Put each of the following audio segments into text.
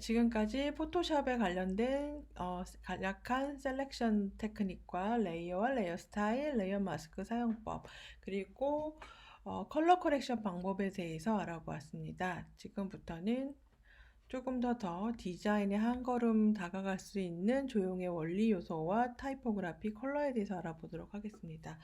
지금까지 포토샵에 관련된 간략한 셀렉션 테크닉과 레이어와 레이어 스타일, 레이어 마스크 사용법, 그리고 컬러 커렉션 방법에 대해서 알아보았습니다. 지금부터는 조금 더 디자인에 한 걸음 다가갈 수 있는 조형의 원리 요소와 타이포그라피 컬러에 대해서 알아보도록 하겠습니다.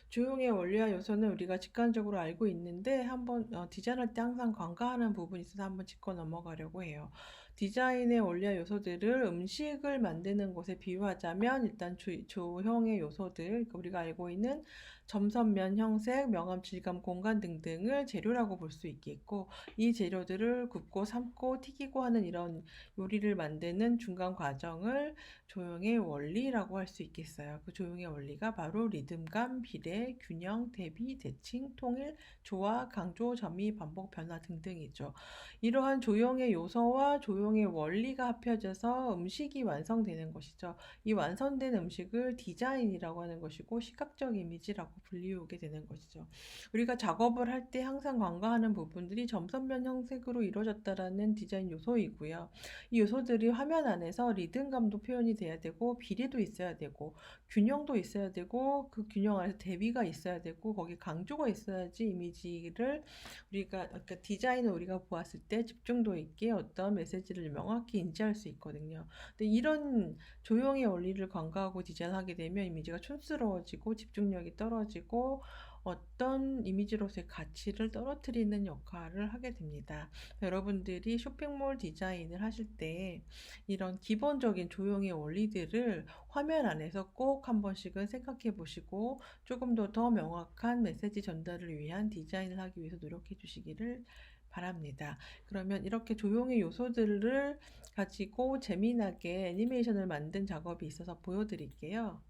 조형의 원리와 요소는 우리가 직관적으로 알고 있는데 한번 디자인할 때 항상 관가하는 부분이 있어서 한번 짚고 넘어가려고 해요. 디자인의 원리와 요소들을 음식을 만드는 곳에 비유하자면 일단 조형의 요소들, 그러니까 우리가 알고 있는 점선면 형색, 명암, 질감, 공간 등등을 재료라고 볼 수 있겠고, 이 재료들을 굽고 삶고 튀기고 하는 이런 요리를 만드는 중간 과정을 조형의 원리라고 할 수 있겠어요. 그 조형의 원리가 바로 리듬감, 비례, 균형, 대비, 대칭, 통일, 조화, 강조, 점이, 반복, 변화 등등이죠. 이러한 조형의 요소와 조형의 원리가 합쳐져서 음식이 완성되는 것이죠. 이 완성된 음식을 디자인이라고 하는 것이고 시각적 이미지라고 불리우게 되는 것이죠. 우리가 작업을 할 때 항상 관가하는 부분들이 점선면 형식으로 이루어졌다라는 디자인 요소이고요. 이 요소들이 화면 안에서 리듬감도 표현이 돼야 되고 비례도 있어야 되고 균형도 있어야 되고 그 균형 안에서 대비가 있어야 되고 거기 강조가 있어야지 이미지를 그러니까 디자인을 우리가 보았을 때 집중도 있게 어떤 메시지를 명확히 인지할 수 있거든요. 근데 이런 조형의 원리를 관가하고 디자인하게 되면 이미지가 촌스러워지고 집중력이 떨어지고 어떤 이미지로서의 가치를 떨어뜨리는 역할을 하게 됩니다. 여러분들이 쇼핑몰 디자인을 하실 때 이런 기본적인 조형의 원리들을 화면 안에서 꼭 한 번씩은 생각해 보시고 조금 더 명확한 메시지 전달을 위한 디자인을 하기 위해서 노력해 주시기를 바랍니다. 그러면 이렇게 조형의 요소들을 가지고 재미나게 애니메이션을 만든 작업이 있어서 보여드릴게요.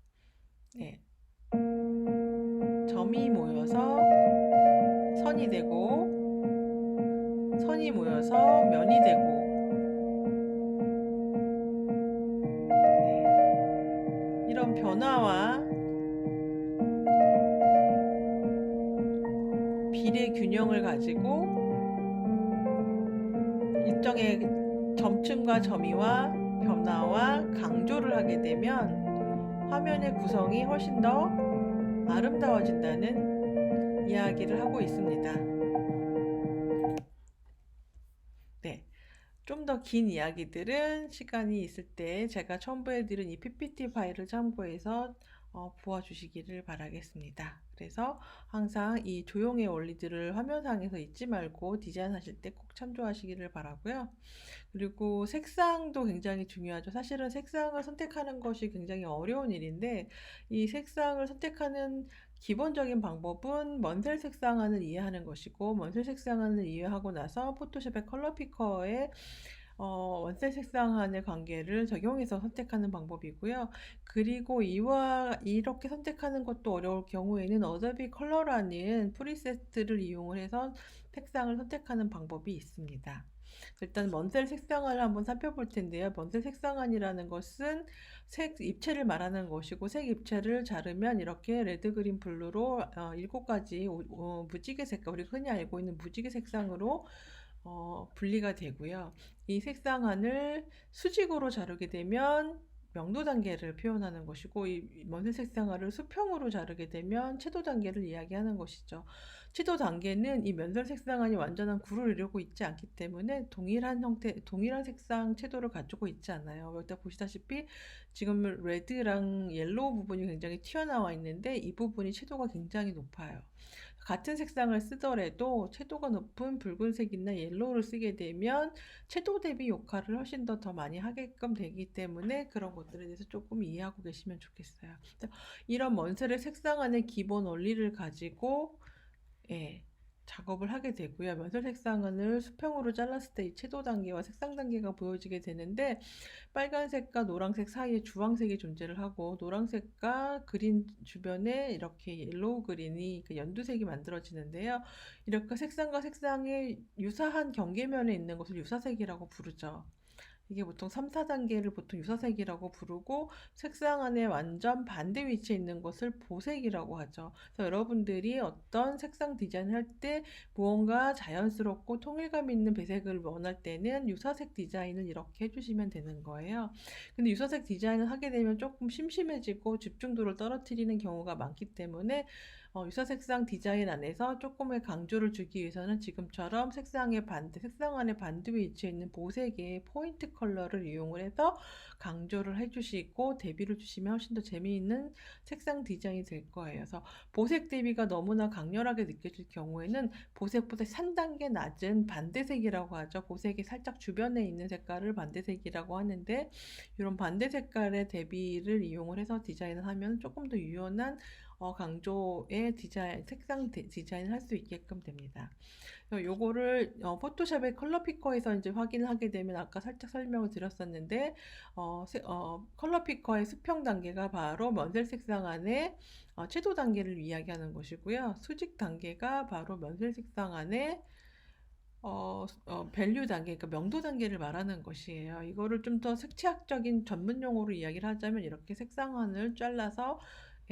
네. 점이 모여서 선이 되고 선이 모여서 면이 되고 네. 이런 변화와 비례 균형을 가지고 일정의 점층과 점이와 변화와 강조를 하게 되면 화면의 구성이 훨씬 더 아름다워진다는 이야기를 하고 있습니다. 네. 좀 더 긴 이야기들은 시간이 있을 때 제가 첨부해드린 이 PPT 파일을 참고해서 보아주시기를 바라겠습니다. 그래서 항상 이 조형의 원리들을 화면상에서 잊지 말고 디자인하실 때 꼭 참조하시기를 바라고요. 그리고 색상도 굉장히 중요하죠. 사실은 색상을 선택하는 것이 굉장히 어려운 일인데 이 색상을 선택하는 기본적인 방법은 먼셀 색상안을 이해하는 것이고 먼셀 색상안을 이해하고 나서 포토샵의 컬러 피커에 원셀 색상안의 관계를 적용해서 선택하는 방법이고요. 그리고 이와 이렇게 선택하는 것도 어려울 경우에는 어도비 컬러라는 프리셋을 이용을 해서 색상을 선택하는 방법이 있습니다. 일단 먼셀 색상안을 한번 살펴볼 텐데요. 먼셀 색상안이라는 것은 색 입체를 말하는 것이고 색 입체를 자르면 이렇게 레드, 그린, 블루로 7가지 무지개 색깔, 우리가 흔히 알고 있는 무지개 색상으로 분리가 되고요. 이 색상안을 수직으로 자르게 되면 명도 단계를 표현하는 것이고 이 먼셀 색상안을 수평으로 자르게 되면 채도 단계를 이야기하는 것이죠. 채도 단계는 이 면설 색상안이 완전한 구를 이루고 있지 않기 때문에 동일한 색상 채도를 가지고 있지 않아요. 여기다 보시다시피 지금 레드랑 옐로우 부분이 굉장히 튀어나와 있는데 이 부분이 채도가 굉장히 높아요. 같은 색상을 쓰더라도 채도가 높은 붉은색이나 옐로우를 쓰게 되면 채도 대비 역할을 훨씬 더 많이 하게끔 되기 때문에 그런 것들에 대해서 조금 이해하고 계시면 좋겠어요. 이런 먼셀의 색상안의 기본 원리를 가지고 예, 작업을 하게 되고요. 면설 색상을 수평으로 잘랐을 때 이 채도 단계와 색상 단계가 보여지게 되는데 빨간색과 노란색 사이에 주황색이 존재를 하고 노란색과 그린 주변에 이렇게 옐로우 그린이 그 연두색이 만들어지는데요. 이렇게 색상과 색상의 유사한 경계면에 있는 것을 유사색이라고 부르죠. 이게 보통 3, 4단계를 보통 유사색이라고 부르고 색상 안에 완전 반대 위치에 있는 것을 보색이라고 하죠. 그래서 여러분들이 어떤 색상 디자인을 할 때 무언가 자연스럽고 통일감 있는 배색을 원할 때는 유사색 디자인을 이렇게 해주시면 되는 거예요. 근데 유사색 디자인을 하게 되면 조금 심심해지고 집중도를 떨어뜨리는 경우가 많기 때문에 유사색상 디자인 안에서 조금의 강조를 주기 위해서는 지금처럼 색상 안에 반대 위치에 있는 보색의 포인트 컬러를 이용을 해서 강조를 해주시고 대비를 주시면 훨씬 더 재미있는 색상 디자인이 될 거예요. 그래서 보색 대비가 너무나 강렬하게 느껴질 경우에는 보색보다 3단계 낮은 반대색이라고 하죠. 보색이 살짝 주변에 있는 색깔을 반대색이라고 하는데 이런 반대 색깔의 대비를 이용을 해서 디자인을 하면 조금 더 유연한 강조의 색상 디자인을 할 수 있게끔 됩니다. 요거를 포토샵의 컬러 피커에서 이제 확인을 하게 되면 아까 살짝 설명을 드렸었는데 컬러 피커의 수평 단계가 바로 면색 색상 안에 채도 단계를 이야기하는 것이고요. 수직 단계가 바로 면색 색상 안에 밸류 단계, 그러니까 명도 단계를 말하는 것이에요. 이거를 좀 더 색채학적인 전문 용어로 이야기를 하자면 이렇게 색상환을 잘라서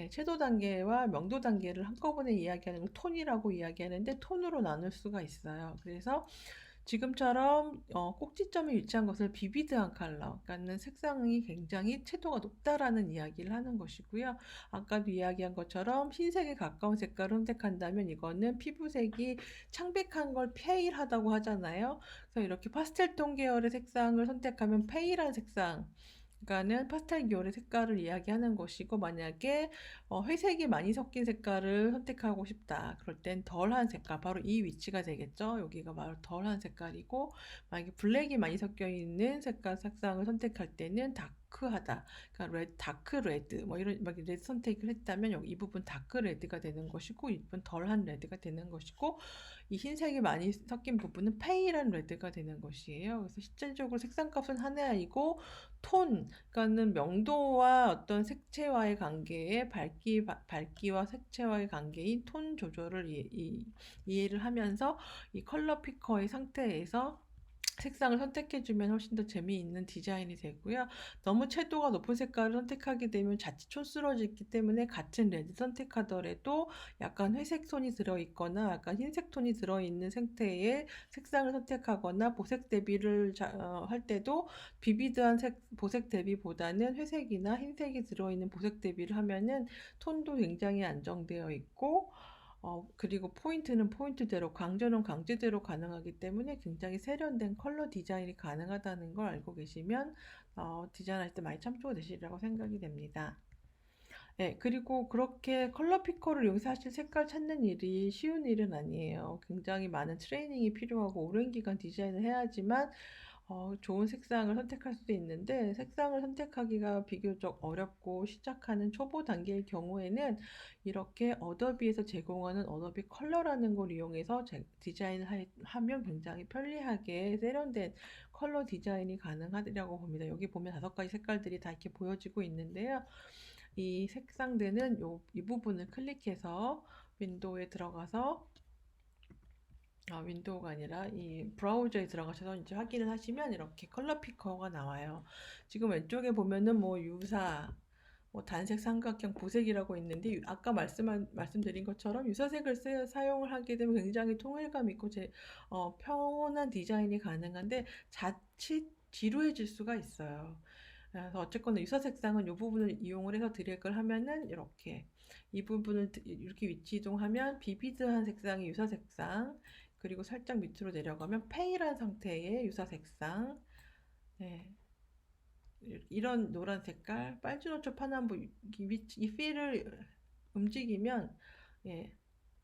채도 단계와 명도 단계를 한꺼번에 이야기하는 걸 톤이라고 이야기하는데 톤으로 나눌 수가 있어요. 그래서 지금처럼 꼭지점에 위치한 것을 비비드한 컬러, 그러니까 색상이 굉장히 채도가 높다라는 이야기를 하는 것이고요. 아까도 이야기한 것처럼 흰색에 가까운 색깔을 선택한다면 이거는 피부색이 창백한 걸 페일하다고 하잖아요. 그래서 이렇게 파스텔 톤 계열의 색상을 선택하면 페일한 색상, 그러니까는 파스텔 계열의 색깔을 이야기하는 것이고 만약에 회색이 많이 섞인 색깔을 선택하고 싶다. 그럴 땐 덜한 색깔, 바로 이 위치가 되겠죠. 여기가 바로 덜한 색깔이고 만약에 블랙이 많이 섞여 있는 색상을 선택할 때는 다크하다. 그러니까 다크 레드 뭐 이런 막 레드 선택을 했다면 여기 이 부분 다크 레드가 되는 것이고 이 부분 덜한 레드가 되는 것이고 이 흰색이 많이 섞인 부분은 페일한 레드가 되는 것이에요. 그래서 실질적으로 색상값은 하나이고 톤, 그러니까는 명도와 어떤 색채와의 관계에 밝기와 색채와의 관계인 톤 조절을 이해를 하면서 이 컬러 피커의 상태에서 색상을 선택해주면 훨씬 더 재미있는 디자인이 되고요. 너무 채도가 높은 색깔을 선택하게 되면 자칫 촌스러워지기 때문에 같은 레드 선택하더라도 약간 회색 톤이 들어있거나 약간 흰색 톤이 들어있는 상태의 색상을 선택하거나 보색 대비를 할 때도 비비드한 보색 대비보다는 회색이나 흰색이 들어있는 보색 대비를 하면은 톤도 굉장히 안정되어 있고 그리고 포인트는 포인트대로, 강조는 강조대로 가능하기 때문에 굉장히 세련된 컬러 디자인이 가능하다는 걸 알고 계시면 디자인할 때 많이 참조가 되시리라고 생각이 됩니다. 네, 그리고 그렇게 컬러 피커를 이용해서 사실 색깔 찾는 일이 쉬운 일은 아니에요. 굉장히 많은 트레이닝이 필요하고 오랜 기간 디자인을 해야지만 좋은 색상을 선택할 수도 있는데 색상을 선택하기가 비교적 어렵고 시작하는 초보 단계의 경우에는 이렇게 어도비에서 제공하는 어도비 컬러라는 걸 이용해서 디자인을 하면 굉장히 편리하게 세련된 컬러 디자인이 가능하리라고 봅니다. 여기 보면 5가지 색깔들이 다 이렇게 보여지고 있는데요. 이 색상들은 이 부분을 클릭해서 윈도우에 들어가서 윈도우가 아니라 이 브라우저에 들어가셔서 이제 확인을 하시면 이렇게 컬러 피커가 나와요. 지금 왼쪽에 보면은 뭐 유사, 뭐 단색, 삼각형, 보색이라고 있는데 아까 말씀드린 것처럼 유사색을 사용을 하게 되면 굉장히 통일감 있고 평온한 디자인이 가능한데 자칫 지루해질 수가 있어요. 그래서 어쨌거나 유사 색상은 이 부분을 이용을 해서 드래그를 하면은 이렇게 이 부분을 이렇게 위치 이동하면 비비드한 색상이 유사 색상, 그리고 살짝 밑으로 내려가면 페일한 상태의 유사 색상, 네. 이런 노란 색깔, 빨주노초 파남보 이 필을 움직이면 예,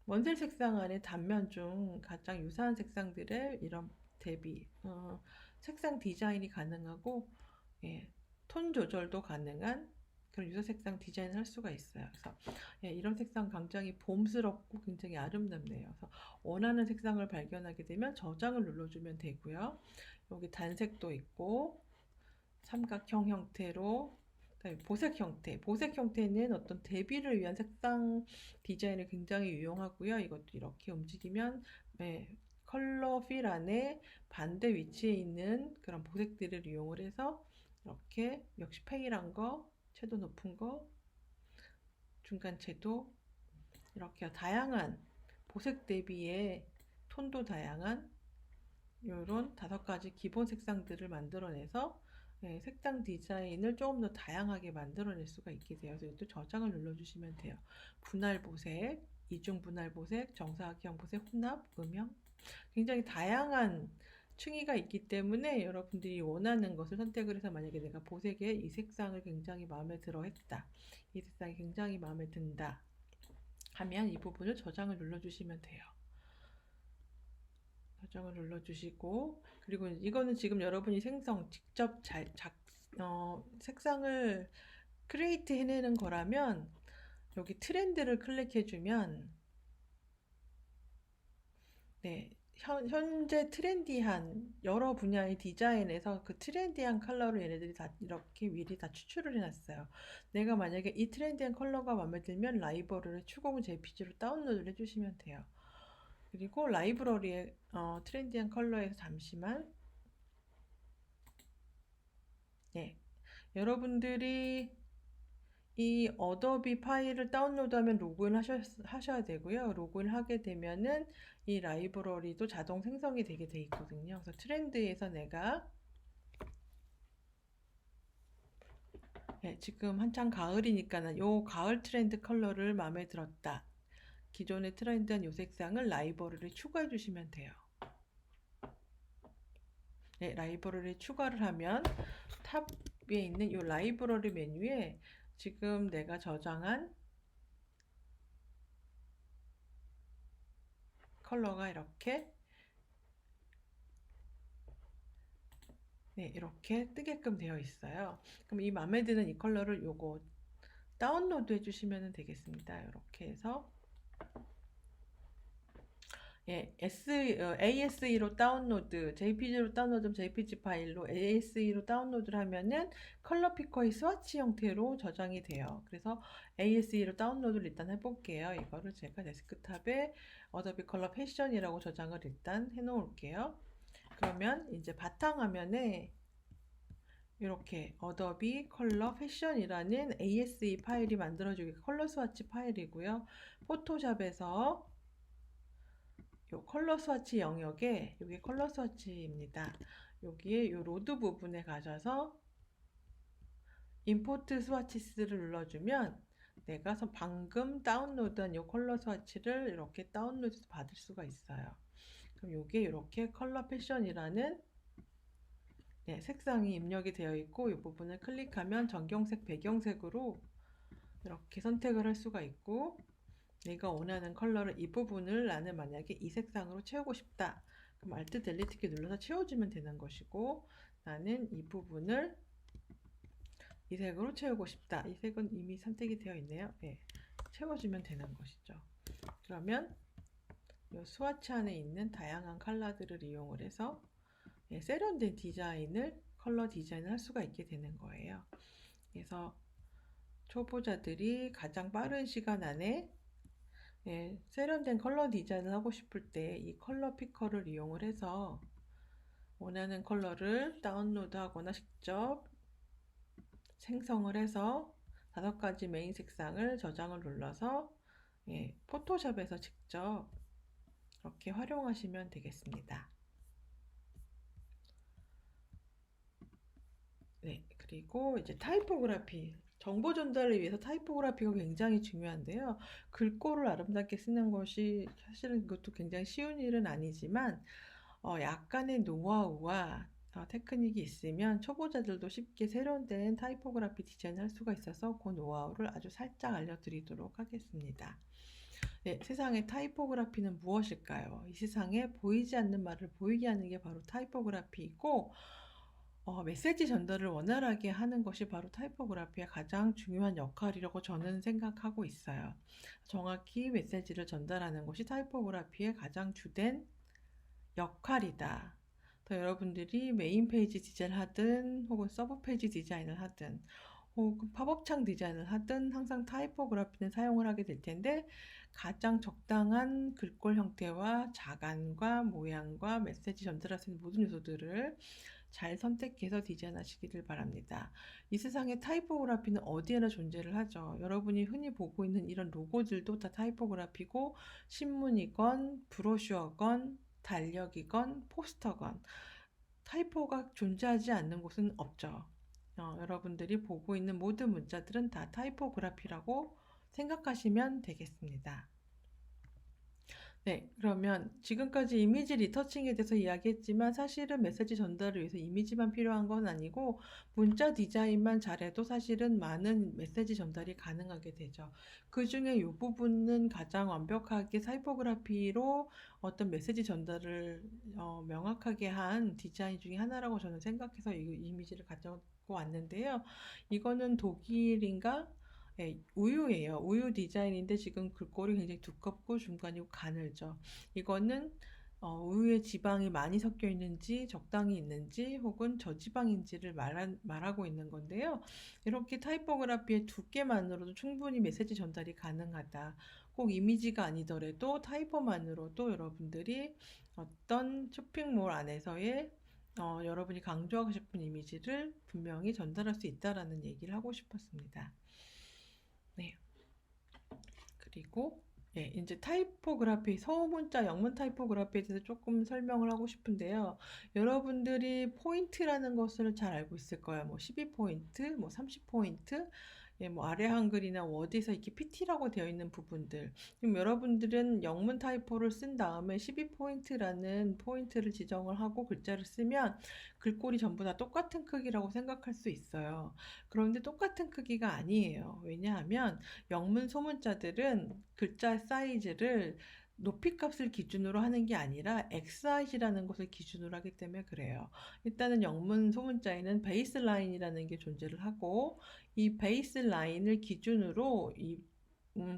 원색 색상 안에 단면 중 가장 유사한 색상들의 이런 대비, 색상 디자인이 가능하고 예, 톤 조절도 가능한 그런 유사 색상 디자인을 할 수가 있어요. 그래서 예, 이런 색상 굉장히 봄스럽고 굉장히 아름답네요. 그래서 원하는 색상을 발견하게 되면 저장을 눌러주면 되고요. 여기 단색도 있고 삼각형 형태로 보색 형태는 어떤 대비를 위한 색상 디자인을 굉장히 유용하고요. 이것도 이렇게 움직이면 네, 컬러 필 안에 반대 위치에 있는 그런 보색들을 이용을 해서 이렇게 역시 페일한 거, 채도 높은 거, 중간 채도 이렇게 다양한 보색 대비의 톤도 다양한 이런 5가지 기본 색상들을 만들어내서 색상 디자인을 조금 더 다양하게 만들어낼 수가 있게 돼요. 그래서 또 저장을 눌러주시면 돼요. 분할 보색, 이중 분할 보색, 정사각형 보색, 혼합, 음영 굉장히 다양한 층위가 있기 때문에 여러분들이 원하는 것을 선택을 해서 만약에 내가 보색에 이 색상을 굉장히 마음에 들어 했다. 이 색상이 굉장히 마음에 든다. 하면 이 부분을 저장을 눌러주시면 돼요. 저장을 눌러주시고 그리고 이거는 지금 여러분이 직접 색상을 크리에이트 해내는 거라면 여기 트렌드를 클릭해주면 네, 현재 트렌디한 여러 분야의 디자인에서 그 트렌디한 컬러를 얘네들이 다 이렇게 미리 다 추출을 해놨어요. 내가 만약에 이 트렌디한 컬러가 마음에 들면 라이브러리를 추공 JPG로 다운로드를 해주시면 돼요. 그리고 라이브러리에 트렌디한 컬러에서 잠시만 여러분들이 이 어도비 파일을 다운로드하면 로그인 하셔야 되고요. 로그인 하게 되면은 이 라이브러리도 자동 생성이 되게 돼 있거든요. 그래서 트렌드에서 내가 지금 한창 가을이니까는 요 가을 트렌드 컬러를 마음에 들었다. 기존의 트렌드한 요 색상을 라이브러리를 추가해 주시면 돼요. 라이브러리 추가를 하면 탑 위에 있는 이 라이브러리 메뉴에 지금 내가 저장한 컬러가 이렇게 이렇게 뜨게끔 되어 있어요. 그럼 이 마음에 드는 이 컬러를 요거 다운로드 해주시면 되겠습니다. 이렇게 해서 ASE로 다운로드, JPG로 다운로드, JPG 파일로 ASE로 다운로드를 하면은 컬러 피커의 스와치 형태로 저장이 돼요. 그래서 ASE로 다운로드를 일단 해볼게요. 이거를 제가 데스크탑에 어도비 컬러 패션이라고 저장을 일단 해놓을게요. 그러면 이제 바탕화면에 이렇게 어도비 컬러 패션이라는 ASE 파일이 만들어지게 컬러 스와치 파일이고요. 포토샵에서 요 컬러 스와치 영역에 여기 컬러 스와치입니다. 여기에 요 로드 부분에 가셔서 임포트 스와치스를 눌러주면 내가 방금 다운로드한 요 컬러 스와치를 이렇게 다운로드 받을 수가 있어요. 그럼 요게 이렇게 컬러 패션이라는 색상이 입력이 되어 있고 이 부분을 클릭하면 전경색 배경색으로 이렇게 선택을 할 수가 있고 내가 원하는 컬러를 이 부분을 나는 만약에 이 색상으로 채우고 싶다. 그럼 Alt 델리트 키 눌러서 채워주면 되는 것이고 나는 이 부분을 이 색으로 채우고 싶다. 이 색은 이미 선택이 되어 있네요. 채워주면 되는 것이죠. 그러면 이 스와치 안에 있는 다양한 컬러들을 이용을 해서 세련된 디자인을 컬러 디자인을 할 수가 있게 되는 거예요. 그래서 초보자들이 가장 빠른 시간 안에 세련된 컬러 디자인을 하고 싶을 때 이 컬러 피커를 이용을 해서 원하는 컬러를 다운로드 하거나 직접 생성을 해서 5가지 메인 색상을 저장을 눌러서 포토샵에서 직접 이렇게 활용하시면 되겠습니다. 그리고 이제 타이포그래피 정보 전달을 위해서 타이포그래피가 굉장히 중요한데요. 글꼴을 아름답게 쓰는 것이 사실은 그것도 굉장히 쉬운 일은 아니지만 약간의 노하우와 테크닉이 있으면 초보자들도 쉽게 세련된 타이포그래피 디자인을 할 수가 있어서 그 노하우를 아주 살짝 알려드리도록 하겠습니다. 세상의 타이포그래피는 무엇일까요? 이 세상에 보이지 않는 말을 보이게 하는 게 바로 타이포그래피이고 메시지 전달을 원활하게 하는 것이 바로 타이포그래피의 가장 중요한 역할이라고 저는 생각하고 있어요. 정확히 메시지를 전달하는 것이 타이포그래피의 가장 주된 역할이다. 또 여러분들이 메인 페이지 디자인을 하든 혹은 서브 페이지 디자인을 하든 혹은 팝업창 디자인을 하든 항상 타이포그래피는 사용을 하게 될 텐데 가장 적당한 글꼴 형태와 자간과 모양과 메시지 전달할 수 있는 모든 요소들을 잘 선택해서 디자인하시기를 바랍니다. 이 세상에 타이포그래피는 어디에나 존재를 하죠. 여러분이 흔히 보고 있는 이런 로고들도 다 타이포그래피고 신문이건 브로셔건 달력이건 포스터건 타이포가 존재하지 않는 곳은 없죠. 여러분들이 보고 있는 모든 문자들은 다 타이포그래피라고 생각하시면 되겠습니다. 네, 그러면 지금까지 이미지 리터칭에 대해서 이야기했지만 사실은 메시지 전달을 위해서 이미지만 필요한 건 아니고 문자 디자인만 잘해도 사실은 많은 메시지 전달이 가능하게 되죠. 그 중에 이 부분은 가장 완벽하게 타이포그래피로 어떤 메시지 전달을 명확하게 한 디자인 중에 하나라고 저는 생각해서 이 이미지를 가져고 왔는데요. 이거는 독일인가? 네, 우유예요. 우유 디자인인데 지금 글꼴이 굉장히 두껍고 중간이 가늘죠. 이거는 우유에 지방이 많이 섞여 있는지 적당히 있는지 혹은 저지방인지를 말하고 있는 건데요. 이렇게 타이포그래피의 두께만으로도 충분히 메시지 전달이 가능하다. 꼭 이미지가 아니더라도 타이포만으로도 여러분들이 어떤 쇼핑몰 안에서의 여러분이 강조하고 싶은 이미지를 분명히 전달할 수 있다라는 얘기를 하고 싶었습니다. 네. 그리고 예, 이제 타이포그래피, 서문자 영문 타이포그래피에 대해서 조금 설명을 하고 싶은데요. 여러분들이 포인트라는 것을 잘 알고 있을 거예요. 뭐 12포인트, 뭐 30포인트, 예, 뭐 아래 한글이나 워드에서 이렇게 PT라고 되어 있는 부분들. 지금 여러분들은 영문 타이포를 쓴 다음에 12포인트라는 포인트를 지정을 하고 글자를 쓰면 글꼴이 전부 다 똑같은 크기라고 생각할 수 있어요. 그런데 똑같은 크기가 아니에요. 왜냐하면 영문 소문자들은 글자 사이즈를 높이 값을 기준으로 하는 게 아니라 XIC라는 것을 기준으로 하기 때문에 그래요. 일단은 영문 소문자에는 베이스 라인이라는 게 존재를 하고 이 베이스 라인을 기준으로 이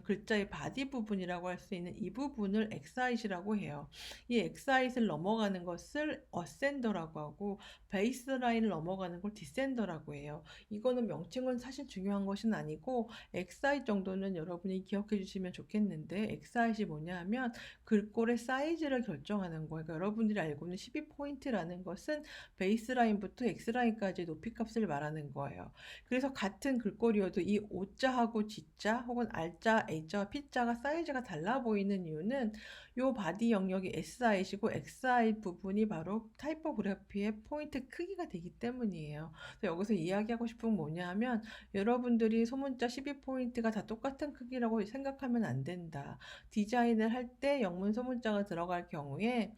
글자의 바디 부분이라고 할 수 있는 이 부분을 엑사이트라고 해요. 이 엑사이트를 넘어가는 것을 어센더라고 하고 베이스 라인을 넘어가는 걸 디센더라고 해요. 이거는 명칭은 사실 중요한 것은 아니고 엑사이트 정도는 여러분이 기억해 주시면 좋겠는데 엑사이트이 뭐냐 하면 글꼴의 사이즈를 결정하는 거예요. 그러니까 여러분들이 알고 있는 12포인트라는 것은 베이스 라인부터 엑스 라인까지 높이 값을 말하는 거예요. 그래서 같은 글꼴이어도 이 O자하고 G자 혹은 R자, A자와 P자가 사이즈가 달라 보이는 이유는 이 바디 영역이 SI시고 XI 부분이 바로 타이포그래피의 포인트 크기가 되기 때문이에요. 그래서 여기서 이야기하고 싶은 건 뭐냐 하면 여러분들이 소문자 12포인트가 다 똑같은 크기라고 생각하면 안 된다. 디자인을 할 때 영문 소문자가 들어갈 경우에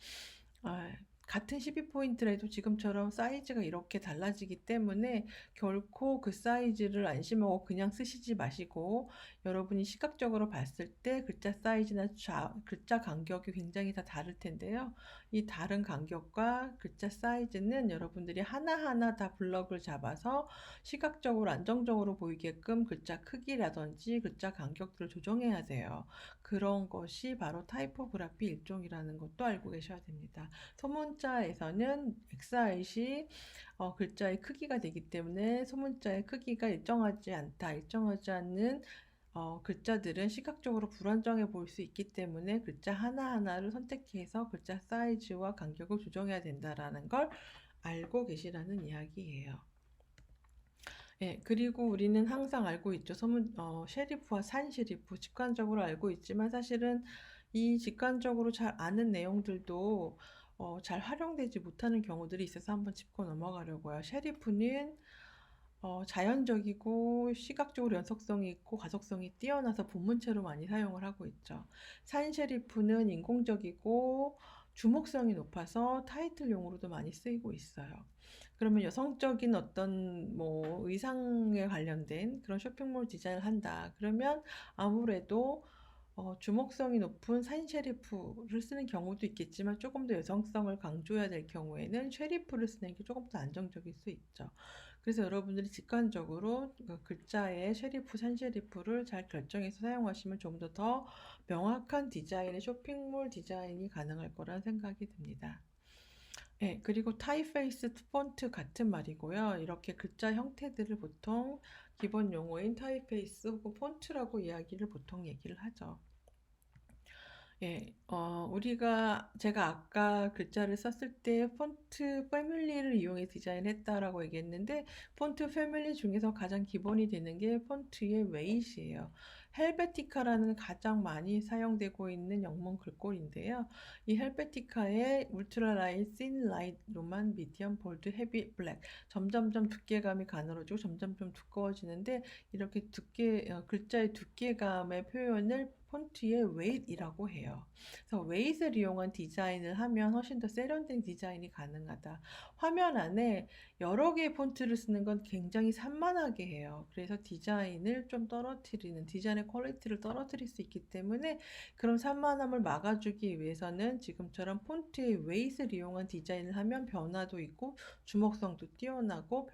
같은 12포인트라도 지금처럼 사이즈가 이렇게 달라지기 때문에 결코 그 사이즈를 안심하고 그냥 쓰시지 마시고 여러분이 시각적으로 봤을 때 글자 사이즈나 글자 간격이 굉장히 다 다를 텐데요. 이 다른 간격과 글자 사이즈는 여러분들이 하나하나 다 블럭을 잡아서 시각적으로 안정적으로 보이게끔 글자 크기라든지 글자 간격들을 조정해야 돼요. 그런 것이 바로 타이포그래피 일종이라는 것도 알고 계셔야 됩니다. 소문자에서는 엑사잇이 글자의 크기가 되기 때문에 소문자의 크기가 일정하지 않다, 일정하지 않는 글자들은 시각적으로 불안정해 보일 수 있기 때문에 글자 하나하나를 선택해서 글자 사이즈와 간격을 조정해야 된다라는 걸 알고 계시라는 이야기예요. 예, 그리고 우리는 항상 알고 있죠. 셰리프와 산셰리프 직관적으로 알고 있지만 사실은 이 직관적으로 잘 아는 내용들도 잘 활용되지 못하는 경우들이 있어서 한번 짚고 넘어가려고요. 셰리프는 자연적이고 시각적으로 연속성이 있고 가독성이 뛰어나서 본문체로 많이 사용을 하고 있죠. 산셰리프는 인공적이고 주목성이 높아서 타이틀용으로도 많이 쓰이고 있어요. 그러면 여성적인 어떤 뭐 의상에 관련된 그런 쇼핑몰 디자인을 한다. 그러면 아무래도 주목성이 높은 산셰리프를 쓰는 경우도 있겠지만 조금 더 여성성을 강조해야 될 경우에는 쉐리프를 쓰는 게 조금 더 안정적일 수 있죠. 그래서 여러분들이 직관적으로 그 글자의 쉐리프, 산셰리프를 잘 결정해서 사용하시면 좀 더 명확한 디자인의 쇼핑몰 디자인이 가능할 거란 생각이 듭니다. 예, 그리고 타이페이스 폰트 같은 말이고요. 이렇게 글자 형태들을 보통 기본 용어인 타이페이스 혹은 폰트라고 이야기를 보통 얘기를 하죠. 예, 제가 아까 글자를 썼을 때 폰트 패밀리를 이용해 디자인했다라고 얘기했는데, 폰트 패밀리 중에서 가장 기본이 되는 게 폰트의 웨이트예요. 헬베티카라는 가장 많이 사용되고 있는 영문 글꼴인데요. 이 헬베티카의 울트라 라이트, 씬 라이트, 로만, 미디엄, 볼드, 헤비, 블랙 점점점 두께감이 가늘어지고 점점점 두꺼워지는데, 이렇게 글자의 두께감의 표현을 폰트의 웨이트이라고 해요. 그래서 웨이트를 이용한 디자인을 하면 훨씬 더 세련된 디자인이 가능하다. 화면 안에 여러 개의 폰트를 쓰는 건 굉장히 산만하게 해요. 그래서 디자인을 좀 디자인의 퀄리티를 떨어뜨릴 수 있기 때문에 그런 산만함을 막아주기 위해서는 지금처럼 폰트의 웨이트를 이용한 디자인을 하면 변화도 있고 주목성도 뛰어나고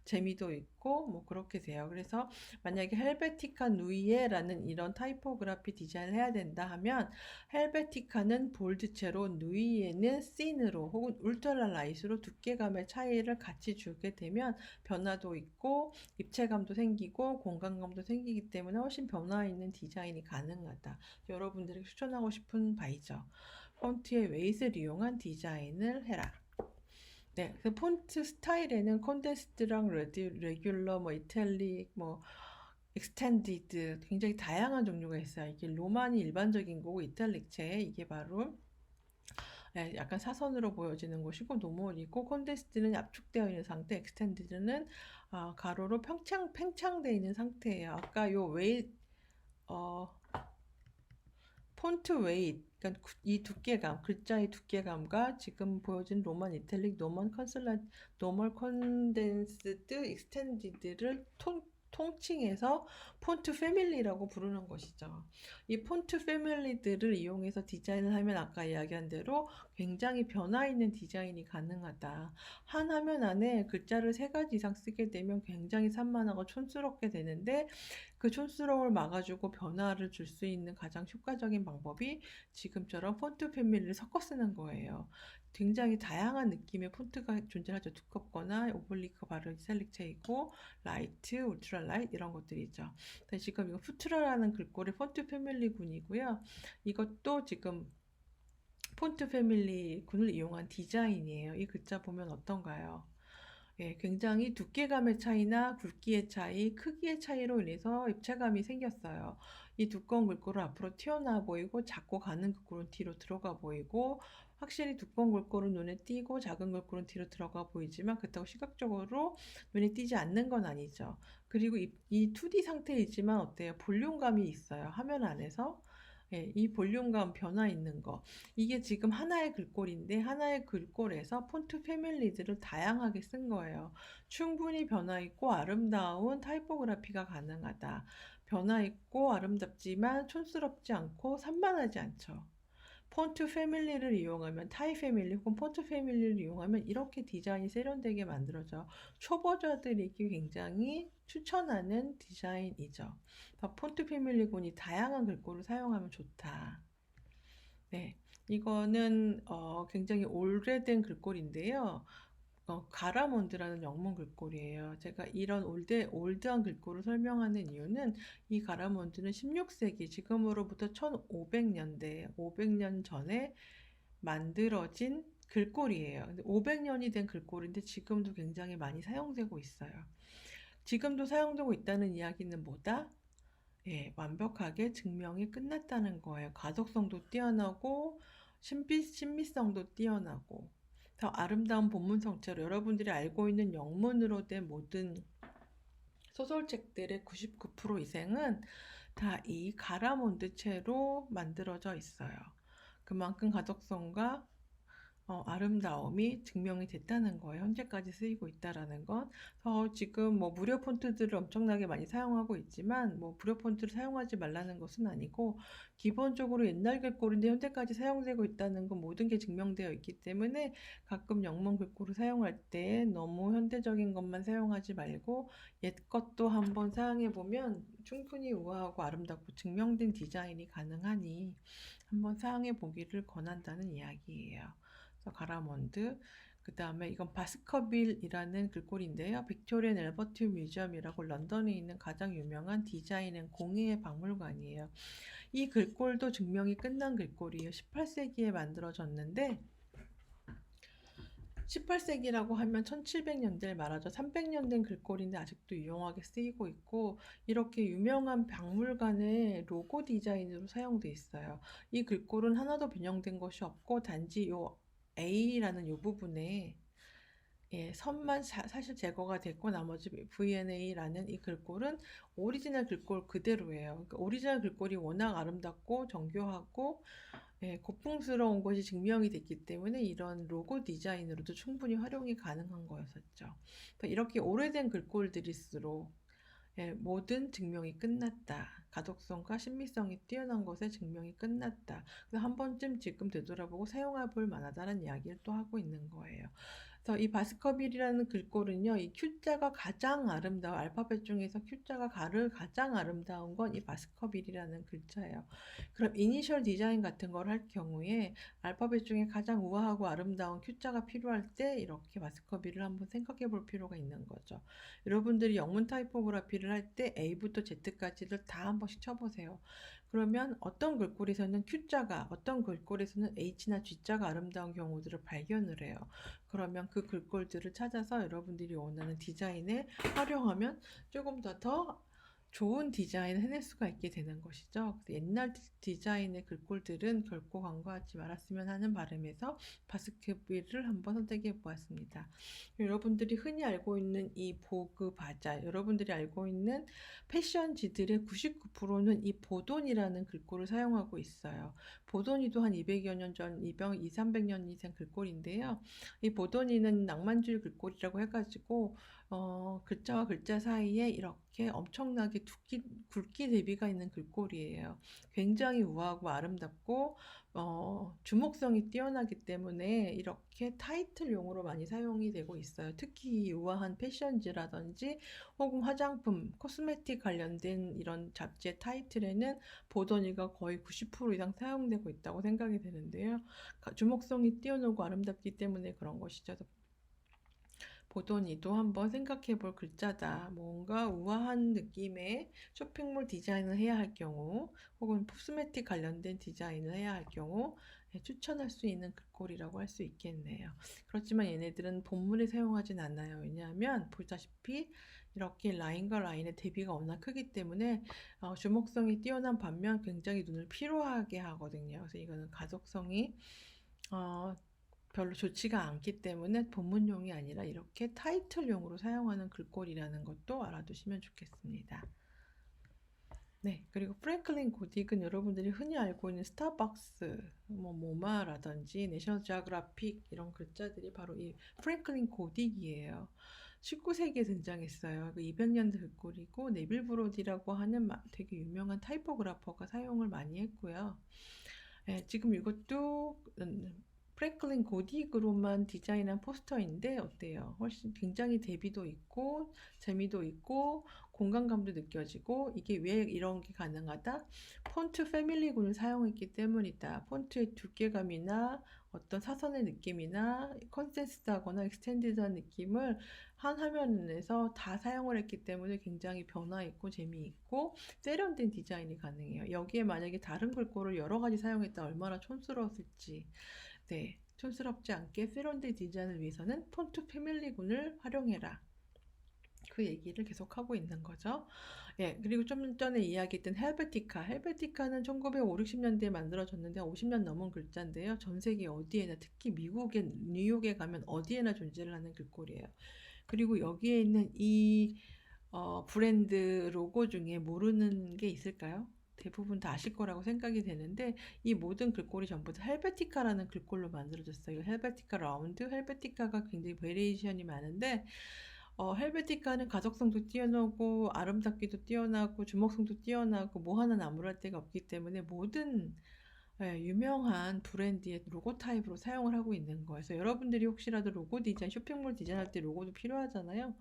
재미도 있고 뭐 그렇게 돼요. 그래서 만약에 헬베티카 누이에라는 이런 타이포그라피 디자인을 해야 된다 하면 헬베티카는 볼드체로 누이에는 씬으로 혹은 울트라 라이트로 두께감의 차이를 같이 주게 되면 변화도 있고 입체감도 생기고 공간감도 생기기 때문에 훨씬 변화 있는 디자인이 가능하다. 여러분들에게 추천하고 싶은 바이죠. 폰트의 웨이트를 이용한 디자인을 해라. 네, 그 폰트 스타일에는 콘덴스드랑 레귤러, 뭐 이탈릭, 뭐 익스텐디드 굉장히 다양한 종류가 있어요. 이게 로만이 일반적인 거고 이탈릭체 이게 바로 약간 사선으로 보여지는 것이고 노멀이고 콘덴스드는 압축되어 있는 상태, 익스텐디드는 가로로 팽창되어 있는 상태예요. 아까 요 어, 폰트 웨이트, 그러니까 이 두께감, 글자의 두께감과 지금 보여진 로만 이탈릭, 노멀 컨덴스드, 익스텐디드를 통칭해서 폰트 패밀리라고 부르는 것이죠. 이 폰트 패밀리들을 이용해서 디자인을 하면 아까 이야기한 대로 굉장히 변화 있는 디자인이 가능하다. 한 화면 안에 글자를 3가지 이상 쓰게 되면 굉장히 산만하고 촌스럽게 되는데 그 촌스러움을 막아주고 변화를 줄 수 있는 가장 효과적인 방법이 지금처럼 폰트 패밀리를 섞어 쓰는 거예요. 굉장히 다양한 느낌의 폰트가 존재하죠. 두껍거나 오블리크 바로 이탈릭체이고 라이트, 울트라 라이트 이런 것들이죠. 지금 이거 푸트라라는 글꼴이 폰트 패밀리 군이고요. 이것도 지금 폰트 패밀리 군을 이용한 디자인이에요. 이 글자 보면 어떤가요? 예, 굉장히 두께감의 차이나 굵기의 차이, 크기의 차이로 인해서 입체감이 생겼어요. 이 두꺼운 글꼴은 앞으로 튀어나와 보이고 작고 가는 글꼴은 뒤로 들어가 보이고 확실히 두꺼운 글꼴은 눈에 띄고 작은 글꼴은 뒤로 들어가 보이지만 그렇다고 시각적으로 눈에 띄지 않는 건 아니죠. 그리고 이 2D 상태이지만 어때요? 볼륨감이 있어요. 화면 안에서. 예, 이 볼륨감 변화 있는 거. 이게 지금 하나의 글꼴인데 하나의 글꼴에서 폰트 패밀리들을 다양하게 쓴 거예요. 충분히 변화 있고 아름다운 타이포그라피가 가능하다. 변화 있고 아름답지만 촌스럽지 않고 산만하지 않죠. 폰트 패밀리를 이용하면 타이 패밀리 혹은 폰트 패밀리를 이용하면 이렇게 디자인이 세련되게 만들어져 초보자들에게 굉장히 추천하는 디자인이죠. 폰트 패밀리군이 다양한 글꼴을 사용하면 좋다. 네, 이거는 굉장히 오래된 글꼴인데요. 가라몬드라는 영문 글꼴이에요. 제가 이런 올드한 글꼴을 설명하는 이유는 이 가라몬드는 16세기, 지금으로부터 1500년대, 500년 전에 만들어진 글꼴이에요. 근데 500년이 된 글꼴인데 지금도 굉장히 많이 사용되고 있어요. 지금도 사용되고 있다는 이야기는 뭐다? 예, 완벽하게 증명이 끝났다는 거예요. 가독성도 뛰어나고 신비성도 뛰어나고 더 아름다운 본문 성체로 여러분들이 알고 있는 영문으로 된 모든 소설책들의 99% 이상은 다 이 가라몬드체로 만들어져 있어요. 그만큼 가독성과 아름다움이 증명이 됐다는 거예요. 현재까지 쓰이고 있다라는 건. 지금 뭐 무료 폰트들을 엄청나게 많이 사용하고 있지만 뭐 무료 폰트를 사용하지 말라는 것은 아니고 기본적으로 옛날 글꼴인데 현재까지 사용되고 있다는 건 모든 게 증명되어 있기 때문에 가끔 영문 글꼴을 사용할 때 너무 현대적인 것만 사용하지 말고 옛 것도 한번 사용해 보면 충분히 우아하고 아름답고 증명된 디자인이 가능하니 한번 사용해 보기를 권한다는 이야기예요. 가라몬드. 그 다음에 이건 바스커빌이라는 글꼴인데요. 빅토리안 앨버트 뮤지엄이라고 런던에 있는 가장 유명한 디자인 앤 공예 박물관이에요. 이 글꼴도 증명이 끝난 글꼴이에요. 18세기에 만들어졌는데 18세기라고 하면 1700년대를 말하죠. 300년 된 글꼴인데 아직도 유용하게 쓰이고 있고 이렇게 유명한 박물관의 로고 디자인으로 사용돼 있어요. 이 글꼴은 하나도 변형된 것이 없고 단지 요 A라는 요 부분에 선만 사실 제거가 됐고 나머지 VNA라는 이 글꼴은 오리지널 글꼴 그대로예요. 그러니까 오리지널 글꼴이 워낙 아름답고 정교하고 고풍스러운 것이 증명이 됐기 때문에 이런 로고 디자인으로도 충분히 활용이 가능한 거였었죠. 이렇게 오래된 글꼴들일수록 모든 증명이 끝났다. 가독성과 신미성이 뛰어난 것에 증명이 끝났다. 그래서 한 번쯤 지금 되돌아보고 사용해 볼 만하다는 이야기를 또 하고 있는 거예요. 그래서 이 바스커빌이라는 글꼴은요, 이 Q자가 가장 아름다운 알파벳 중에서 Q자가 가장 아름다운 건 이 바스커빌이라는 글자예요. 그럼 이니셜 디자인 같은 걸 할 경우에 알파벳 중에 가장 우아하고 아름다운 Q자가 필요할 때 이렇게 바스커빌을 한번 생각해 볼 필요가 있는 거죠. 여러분들이 영문 타이포그라피를 할 때 A부터 Z까지를 다 한 번씩 쳐보세요. 그러면 어떤 글꼴에서는 Q자가, 어떤 글꼴에서는 H나 G자가 아름다운 경우들을 발견을 해요. 그러면 그 글꼴들을 찾아서 여러분들이 원하는 디자인에 활용하면 조금 더 좋은 디자인을 해낼 수가 있게 되는 것이죠. 옛날 디자인의 글꼴들은 결코 간과하지 말았으면 하는 바람에서 바스크빌을 한번 선택해 보았습니다. 여러분들이 흔히 알고 있는 이 보그 바자, 여러분들이 알고 있는 패션지들의 99%는 이 보돈이라는 글꼴을 사용하고 있어요. 보돈이도 한 200여 년 전, 300년 이상 글꼴인데요. 이 보돈이는 낭만주의 글꼴이라고 해가지고 글자와 글자 사이에 이렇게 엄청나게 굵기 대비가 있는 글꼴이에요. 굉장히 우아하고 아름답고 주목성이 뛰어나기 때문에 이렇게 타이틀용으로 많이 사용이 되고 있어요. 특히 우아한 패션지라든지 혹은 화장품, 코스메틱 관련된 이런 잡지의 타이틀에는 보더니가 거의 90% 이상 사용되고 있다고 생각이 되는데요. 주목성이 뛰어나고 아름답기 때문에 그런 것이죠. 보더니도 한번 생각해 볼 글자다. 뭔가 우아한 느낌의 쇼핑몰 디자인을 해야 할 경우 혹은 코스메틱 관련된 디자인을 해야 할 경우 추천할 수 있는 글꼴이라고 할 수 있겠네요. 그렇지만 얘네들은 본문에 사용하진 않아요. 왜냐하면 보다시피 이렇게 라인과 라인의 대비가 워낙 크기 때문에 주목성이 뛰어난 반면 굉장히 눈을 피로하게 하거든요. 그래서 이거는 가독성이 별로 좋지가 않기 때문에 본문용이 아니라 이렇게 타이틀용으로 사용하는 글꼴이라는 것도 알아두시면 좋겠습니다. 네, 그리고 프랭클린 고딕은 여러분들이 흔히 알고 있는 스타벅스, 모마라든지 내셔널 지오그래픽 이런 글자들이 바로 이 프랭클린 고딕이에요. 19세기에 등장했어요. 200년대 글꼴이고 네빌 브로디라고 하는 되게 유명한 타이포그래퍼가 사용을 많이 했고요. 지금 이것도 프랭클린 고딕으로만 디자인한 포스터인데 어때요? 훨씬 굉장히 대비도 있고 재미도 있고 공간감도 느껴지고 이게 왜 이런 게 가능하다? 폰트 패밀리군을 사용했기 때문이다. 폰트의 두께감이나 어떤 사선의 느낌이나 컨센스드하거나 익스텐디드한 느낌을 한 화면에서 다 사용을 했기 때문에 굉장히 변화 있고 재미있고 세련된 디자인이 가능해요. 여기에 만약에 다른 글꼴을 여러 가지 사용했다 얼마나 촌스러웠을지. 네, 촌스럽지 않게 세련된 디자인을 위해서는 폰트 패밀리군을 활용해라. 그 얘기를 계속하고 있는 거죠. 그리고 좀 전에 이야기했던 헬베티카. 헬베티카는 1950, 60년대에 만들어졌는데 50년 넘은 글자인데요. 전 세계 어디에나 특히 미국의 뉴욕에 가면 어디에나 존재를 하는 글꼴이에요. 그리고 여기에 있는 이 브랜드 로고 중에 모르는 게 있을까요? 대부분 다 아실 거라고 생각이 되는데 이 모든 글꼴이 전부 다 헬베티카라는 글꼴로 만들어졌어요. 헬베티카 라운드, 헬베티카가 굉장히 베리에이션이 많은데 헬베티카는 가독성도 뛰어나고 아름답기도 뛰어나고 주목성도 뛰어나고 뭐 하나 나무랄 데가 없기 때문에 모든 유명한 브랜드의 로고 타입으로 사용을 하고 있는 거예요. 그래서 여러분들이 혹시라도 로고 디자인, 쇼핑몰 디자인할 때 로고도 필요하잖아요.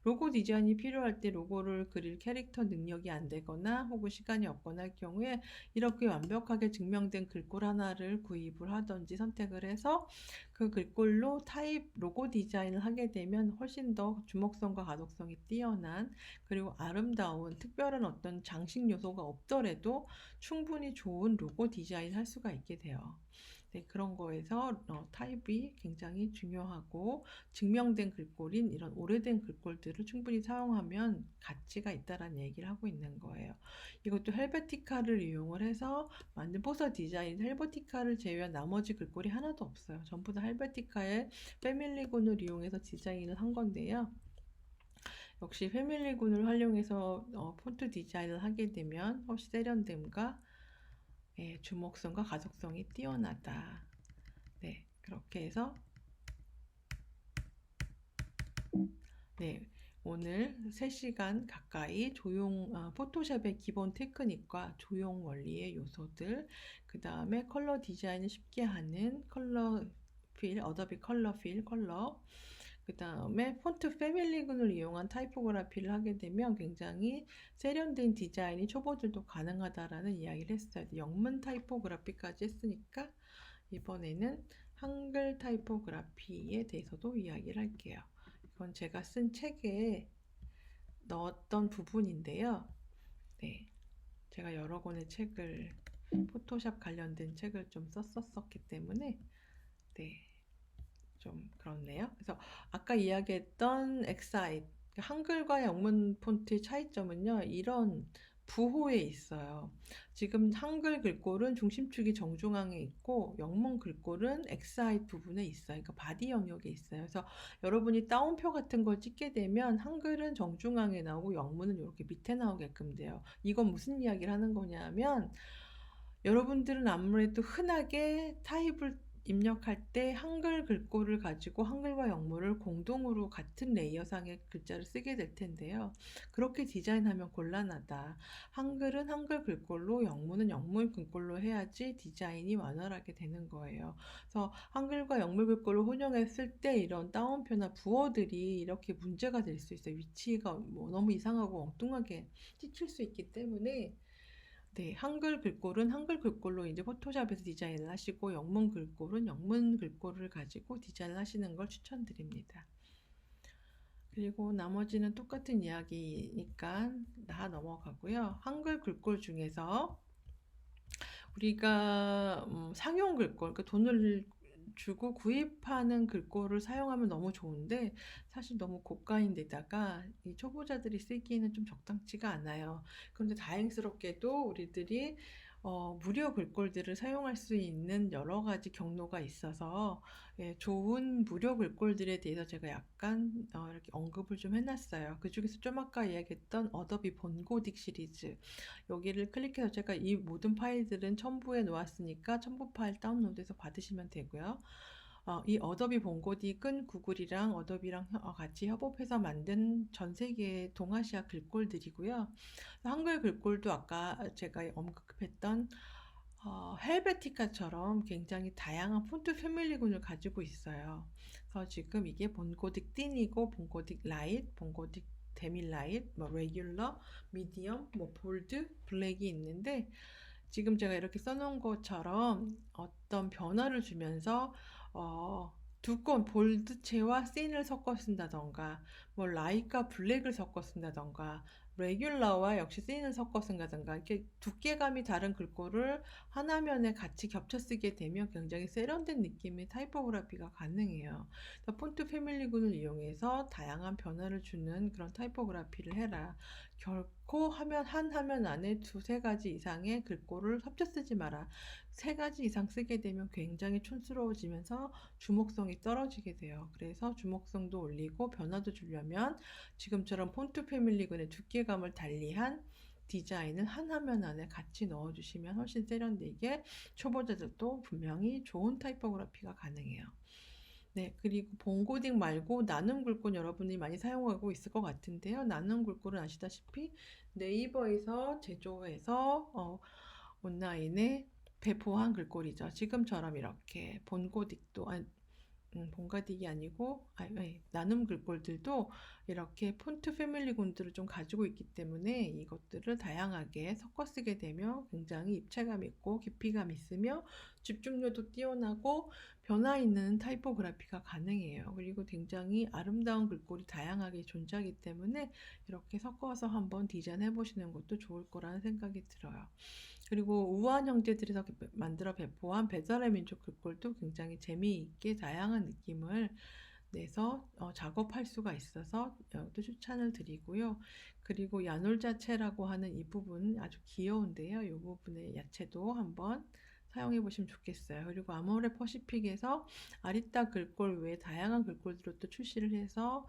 로고 디자인이 필요할 때 로고를 그릴 캐릭터 능력이 안 되거나 혹은 시간이 없거나 할 경우에 이렇게 완벽하게 증명된 글꼴 하나를 구입을 하든지 선택을 해서 그 글꼴로 타입 로고 디자인을 하게 되면 훨씬 더 주목성과 가독성이 뛰어난, 그리고 아름다운 특별한 어떤 장식 요소가 없더라도 충분히 좋은 로고 디자인을 할 수가 있게 돼요. 네, 그런 거에서 타입이 굉장히 중요하고, 증명된 글꼴인 이런 오래된 글꼴들을 충분히 사용하면 가치가 있다라는 얘기를 하고 있는 거예요. 이것도 헬베티카를 이용을 해서 만든 포서 디자인, 헬베티카를 제외한 나머지 글꼴이 하나도 없어요. 전부 다 헬베티카의 패밀리군을 이용해서 디자인을 한 건데요. 역시 패밀리군을 활용해서 폰트 디자인을 하게 되면 훨씬 세련됨과 주목성과 가독성이 뛰어나다. 네, 그렇게 해서 네, 오늘 3시간 가까이 포토샵의 기본 테크닉과 조형 원리의 요소들, 그 다음에 컬러 디자인을 쉽게 하는 어도비 컬러 필, 그 다음에 폰트 패밀리군을 이용한 타이포그라피를 하게 되면 굉장히 세련된 디자인이 초보들도 가능하다라는 이야기를 했어요. 영문 타이포그라피까지 했으니까 이번에는 한글 타이포그라피에 대해서도 이야기를 할게요. 이건 제가 쓴 책에 넣었던 부분인데요. 네, 제가 여러 권의 책을, 포토샵 관련된 책을 좀 썼었기 때문에 네, 좀 그렇네요. 그래서 아까 이야기했던 엑사이트, 한글과 영문 폰트의 차이점은요, 이런 부호에 있어요. 지금 한글 글꼴은 중심축이 정중앙에 있고 영문 글꼴은 엑사이트 부분에 있어요. 그러니까 바디 영역에 있어요. 그래서 여러분이 따옴표 같은 걸 찍게 되면 한글은 정중앙에 나오고 영문은 이렇게 밑에 나오게끔 돼요. 이건 무슨 이야기를 하는 거냐면, 여러분들은 아무래도 흔하게 타입을 입력할 때 한글 글꼴을 가지고 한글과 영문을 공동으로 같은 레이어상의 글자를 쓰게 될 텐데요. 그렇게 디자인하면 곤란하다. 한글은 한글 글꼴로, 영문은 영문 글꼴로 해야지 디자인이 원활하게 되는 거예요. 그래서 한글과 영문 글꼴을 혼용했을 때 이런 따옴표나 부호들이 이렇게 문제가 될 수 있어요. 위치가 뭐 너무 이상하고 엉뚱하게 찍힐 수 있기 때문에, 네, 한글 글꼴은 한글 글꼴로 이제 포토샵에서 디자인을 하시고, 영문 글꼴은 영문 글꼴을 가지고 디자인을 하시는 걸 추천드립니다. 그리고 나머지는 똑같은 이야기니까 다 넘어가고요. 한글 글꼴 중에서 우리가 상용 글꼴, 그러니까 돈을 주고 구입하는 글꼴을 사용하면 너무 좋은데, 사실 너무 고가인데다가 이 초보자들이 쓰기에는 좀 적당치가 않아요. 그런데 다행스럽게도 우리들이 무료 글꼴들을 사용할 수 있는 여러 가지 경로가 있어서, 좋은 무료 글꼴들에 대해서 제가 약간 이렇게 언급을 좀 해놨어요. 그 중에서 좀 아까 이야기했던 어도비 본고딕 시리즈, 여기를 클릭해서 제가 이 모든 파일들은 첨부해 놓았으니까 첨부 파일 다운로드해서 받으시면 되고요. 이 어도비 본고딕은 구글이랑 어도비랑 같이 협업해서 만든 전 세계 동아시아 글꼴들이고요. 한글 글꼴도 아까 제가 언급했던 헬베티카처럼 굉장히 다양한 폰트 패밀리군을 가지고 있어요. 그래서 지금 이게 본고딕 틴이고, 본고딕 라이트, 본고딕 데밀라이트, 뭐 레귤러, 미디엄, 뭐 볼드, 블랙이 있는데, 지금 제가 이렇게 써놓은 것처럼 어떤 변화를 주면서 두꺼운 볼드체와 씬을 섞어 쓴다던가, 뭐 라이트과 블랙을 섞어 쓴다던가, 레귤러와 역시 씬을 섞어 쓴다던가, 이렇게 두께감이 다른 글꼴을 하나면에 같이 겹쳐 쓰게 되면 굉장히 세련된 느낌의 타이포그라피가 가능해요. 폰트 패밀리군을 이용해서 다양한 변화를 주는 그런 타이포그라피를 해라. 결코 한 화면 안에 두세 가지 이상의 글꼴을 합쳐 쓰지 마라. 3가지 이상 쓰게 되면 굉장히 촌스러워지면서 주목성이 떨어지게 돼요. 그래서 주목성도 올리고 변화도 주려면 지금처럼 폰트 패밀리군의 두께감을 달리한 디자인을 한 화면 안에 같이 넣어주시면 훨씬 세련되게, 초보자들도 분명히 좋은 타이포그라피가 가능해요. 네, 그리고 본고딕 말고 나눔 글꼴 여러분이 많이 사용하고 있을 것 같은데요. 나눔 글꼴은 아시다시피 네이버에서 제조해서 온라인에 배포한 글꼴이죠. 지금처럼 이렇게 본고딕도 본가딕이 아니고 나눔 글꼴들도 이렇게 폰트 패밀리 군들을 좀 가지고 있기 때문에 이것들을 다양하게 섞어 쓰게 되면 굉장히 입체감 있고 깊이감 있으며 집중력도 뛰어나고 변화 있는 타이포그래피가 가능해요. 그리고 굉장히 아름다운 글꼴이 다양하게 존재하기 때문에 이렇게 섞어서 한번 디자인해 보시는 것도 좋을 거라는 생각이 들어요. 그리고 우아한 형제들에서 만들어 배포한 배달의 민족 글꼴도 굉장히 재미있게 다양한 느낌을 내서 작업할 수가 있어서 또 추천을 드리고요. 그리고 야놀자체라고 하는 이 부분 아주 귀여운데요. 이 부분의 야채도 한번 사용해 보시면 좋겠어요. 그리고 아모레 퍼시픽에서 아리따 글꼴 외에 다양한 글꼴들을 또 출시를 해서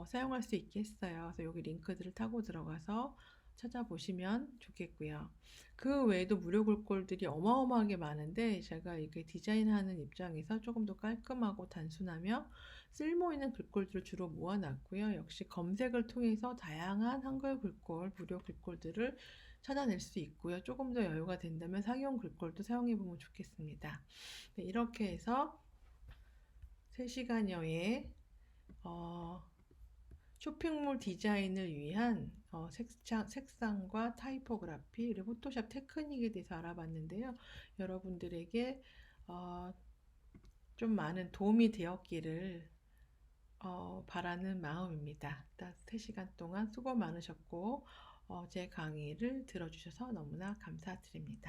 사용할 수 있게 했어요. 그래서 여기 링크들을 타고 들어가서 찾아보시면 좋겠고요. 그 외에도 무료 글꼴들이 어마어마하게 많은데 제가 이게 디자인하는 입장에서 조금 더 깔끔하고 단순하며 쓸모 있는 글꼴들을 주로 모아놨고요. 역시 검색을 통해서 다양한 한글 글꼴, 무료 글꼴들을 찾아낼 수 있고요. 조금 더 여유가 된다면 상용 글꼴도 사용해보면 좋겠습니다. 네, 이렇게 해서 3시간여의 쇼핑몰 디자인을 위한 색상과 타이포그래피 그리고 포토샵 테크닉에 대해서 알아봤는데요. 여러분들에게 어, 좀 많은 도움이 되었기를 바라는 마음입니다. 3시간 동안 수고 많으셨고 제 강의를 들어주셔서 너무나 감사드립니다.